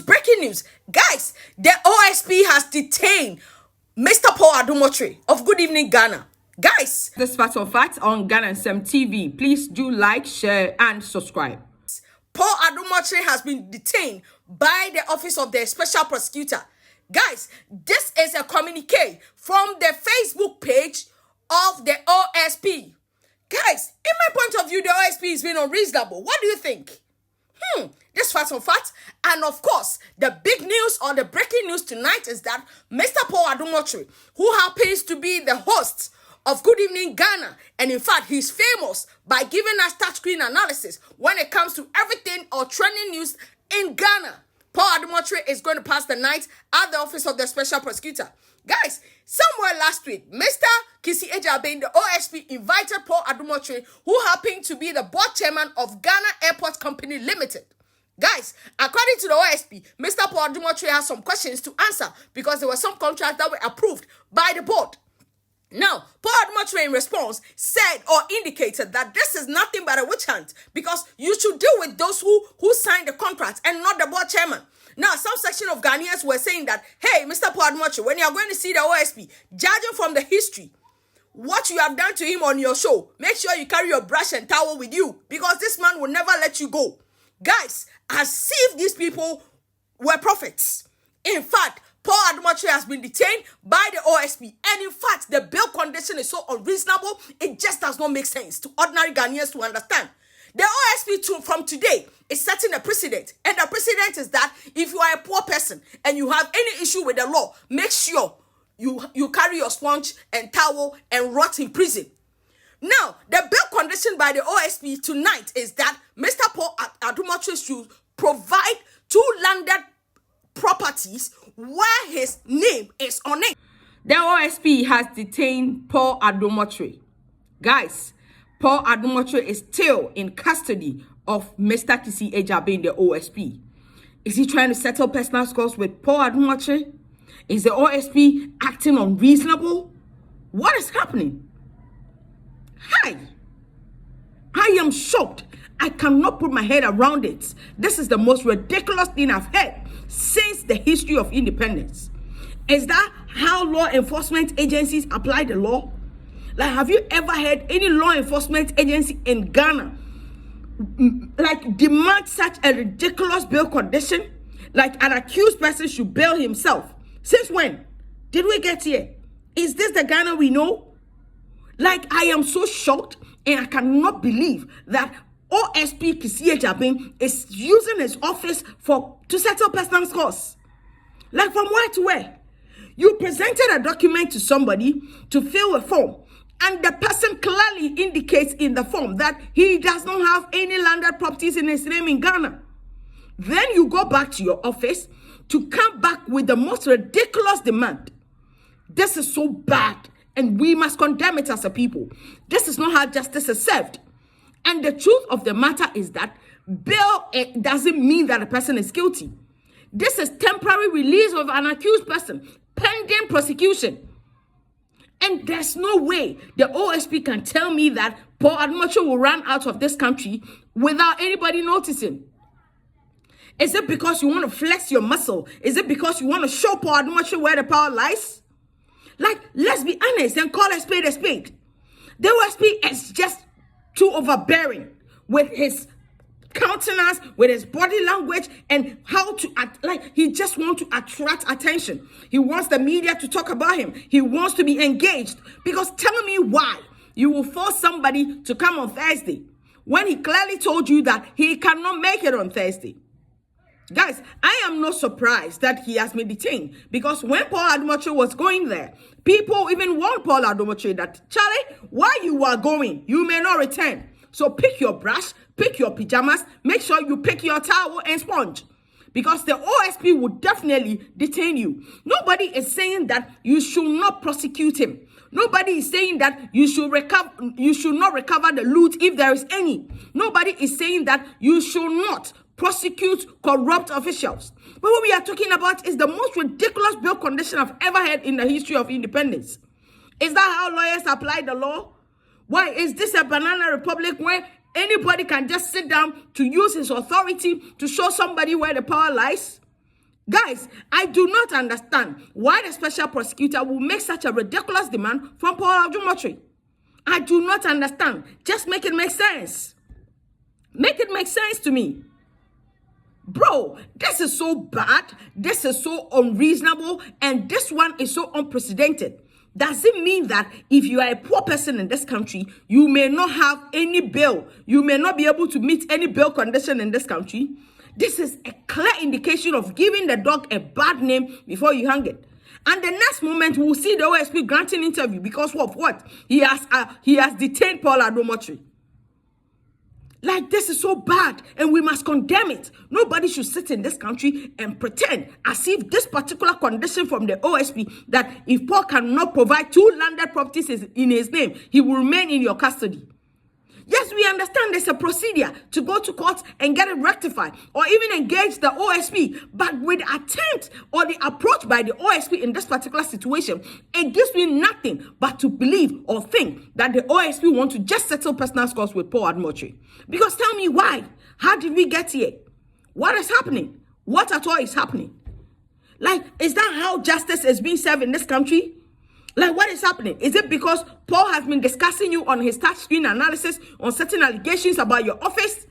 breaking news. Guys, the OSP has detained Mr. Paul AdOM Otchere of Good Evening Ghana. Guys, this Facts on Facts on Ghana TV. Please do like, share, and subscribe. Paul AdOM Otchere has been detained by the Office of the Special Prosecutor. Guys, this is a communique from the Facebook page of the OSP. Guys, in my point of view, the OSP is being unreasonable. What do you think? This Facts on Facts. And of course, the big news or the breaking news tonight is that Mr. Paul AdOM Otchere, who happens to be the host of Good Evening Ghana, and in fact, he's famous by giving us touchscreen analysis when it comes to everything or trending news in Ghana. Paul AdOM Otchere is going to pass the night at the Office of the Special Prosecutor. Guys, somewhere last week, Mr. Adjetey, the OSP, invited Paul AdOM Otchere, who happened to be the board chairman of Ghana Airport Company Limited. Guys, according to the OSP, Mr. Paul AdOM Otchere has some questions to answer because there were some contracts that were approved by the board. Now, Paul AdOM Otchere in response said or indicated that this is nothing but a witch hunt because you should deal with those who signed the contract and not the board chairman. Now, some section of Ghanaians were saying that, hey, Mr. Paul AdOM Otchere, when you are going to see the OSP, judging from the history, what you have done to him on your show, make sure you carry your brush and towel with you because this man will never let you go. Guys, as if these people were prophets. In fact, Paul AdOM Otchere has been detained by the OSP, and in fact, the bail condition is so unreasonable, it just does not make sense to ordinary Ghanaians to understand. The OSP from today is setting a precedent, and the precedent is that if you are a poor person and you have any issue with the law, make sure you carry your sponge and towel and rot in prison. Now, the bail condition by the OSP tonight is that Mr. Paul AdOM Otchere should provide 2 landed properties where his name is on it. The OSP has detained Paul AdOM Otchere. Guys, Paul AdOM Otchere is still in custody of Mr. Adjetey, the OSP. Is he trying to settle personal scores with Paul AdOM Otchere? Is the OSP acting unreasonable? What is happening? Hi, I am shocked. I cannot put my head around it. This is the most ridiculous thing I've heard since the history of independence. Is that how law enforcement agencies apply the law? Like, have you ever heard any law enforcement agency in Ghana like demand such a ridiculous bail condition? Like an accused person should bail himself. Since when did we get here? Is this the Ghana we know? Like, I am so shocked, and I cannot believe that OSP Adjetey is using his office to settle personal scores. Like, from where to where? You presented a document to somebody to fill a form, and the person clearly indicates in the form that he does not have any landed properties in his name in Ghana. Then you go back to your office to come back with the most ridiculous demand. This is so bad, and we must condemn it as a people. This is not how justice is served. And the truth of the matter is that bail doesn't mean that a person is guilty. This is temporary release of an accused person pending prosecution. And there's no way the OSP can tell me that Paul AdOM Otchere will run out of this country without anybody noticing. Is it because you want to flex your muscle? Is it because you want to show Paul AdOM Otchere where the power lies? Like, let's be honest and call a spade a spade. The OSP is just too overbearing with his countenance, with his body language, and how to act. Like, he just wants to attract attention. He wants the media to talk about him. He wants to be engaged. Because tell me why you will force somebody to come on Thursday when he clearly told you that he cannot make it on Thursday. Guys, I am not surprised that he has been detained, because when Paul AdOM Otchere was going there, people even warned Paul AdOM Otchere that, Charlie, while you are going, you may not return. So pick your brush, pick your pajamas, make sure you pick your towel and sponge, because the OSP would definitely detain you. Nobody is saying that you should not prosecute him. Nobody is saying that you should not recover the loot if there is any. Nobody is saying that you should not prosecute corrupt officials. But what we are talking about is the most ridiculous bail condition I've ever heard in the history of independence. Is that how lawyers apply the law? Why is this a banana republic where anybody can just sit down to use his authority to show somebody where the power lies? Guys, I do not understand why the special prosecutor will make such a ridiculous demand from Paul AdOM Otchere. I do not understand. Just make it make sense. Make it make sense to me. Bro, this is so bad. This is so unreasonable. And this one is so unprecedented. Does it mean that if you are a poor person in this country, you may not have any bail? You may not be able to meet any bail condition in this country? This is a clear indication of giving the dog a bad name before you hang it. And the next moment, we'll see the OSP granting interview because of what? He has detained Paul AdOM Otchere. Like, this is so bad, and we must condemn it. Nobody should sit in this country and pretend as if this particular condition from the OSP, that if Paul cannot provide 2 landed properties in his name, he will remain in your custody. Yes, we understand there's a procedure to go to court and get it rectified or even engage the OSP. But with the attempt or the approach by the OSP in this particular situation, it gives me nothing but to believe or think that the OSP want to just settle personal scores with Paul AdOM Otchere. Because tell me why? How did we get here? What is happening? What at all is happening? Like, is that how justice is being served in this country? Like, what is happening? Is it because Paul has been discussing you on his touchscreen analysis on certain allegations about your office,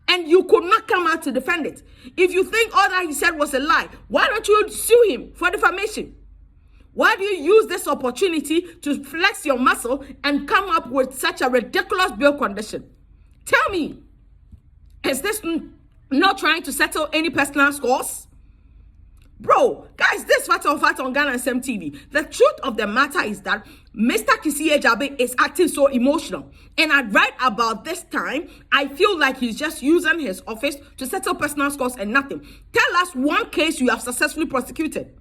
and you could not come out to defend it? If you think all that he said was a lie, why don't you sue him for defamation? Why do you use this opportunity to flex your muscle and come up with such a ridiculous bail condition? Tell me, is this not trying to settle any personal scores? Bro, guys, this fact on Ghana TV. The truth of the matter is that Mr. Kisi Ejabe is acting so emotional. And at right about this time, I feel like he's just using his office to settle personal scores and nothing. Tell us one case you have successfully prosecuted.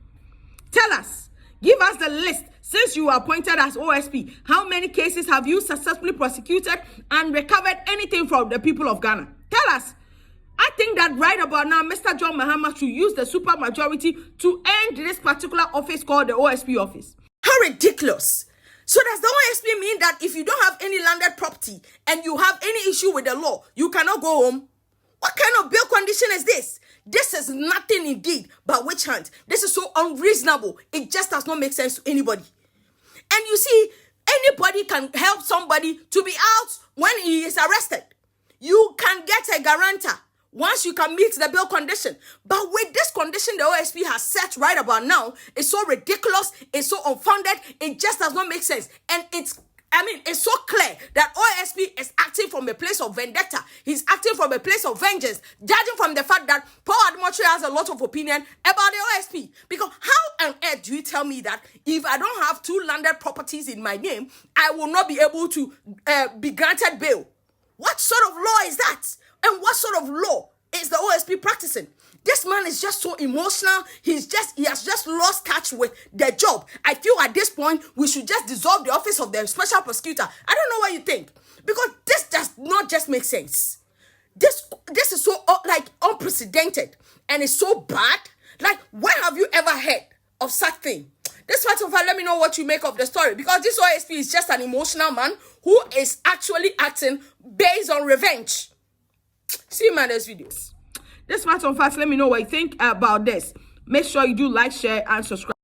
Tell us. Give us the list. Since you were appointed as OSP, how many cases have you successfully prosecuted and recovered anything from the people of Ghana? Tell us. I think that right about now, Mr. John Mahama should use the supermajority to end this particular office called the OSP office. How ridiculous. So does the OSP mean that if you don't have any landed property and you have any issue with the law, you cannot go home? What kind of bail condition is this? This is nothing indeed but witch hunt. This is so unreasonable. It just does not make sense to anybody. And you see, anybody can help somebody to be out when he is arrested. You can get a guarantor once you can meet the bail condition. But with this condition the OSP has set right about now, it's so ridiculous, it's so unfounded, it just does not make sense. And it's so clear that OSP is acting from a place of vendetta. He's acting from a place of vengeance, judging from the fact that Paul AdOM Otchere has a lot of opinion about the OSP. Because how on earth do you tell me that if I don't have 2 landed properties in my name, I will not be able to be granted bail? What sort of law is that? And what sort of law is the OSP practicing? This man is just so emotional. He has just lost touch with the job. I feel at this point, we should just dissolve the office of the special prosecutor. I don't know what you think. Because this does not just make sense. This is so unprecedented. And it's so bad. Like, when have you ever heard of such thing? This part of let me know what you make of the story. Because this OSP is just an emotional man who is actually acting based on revenge. See you in my next videos. This part of let me know what you think about this. Make sure you do like, share, and subscribe.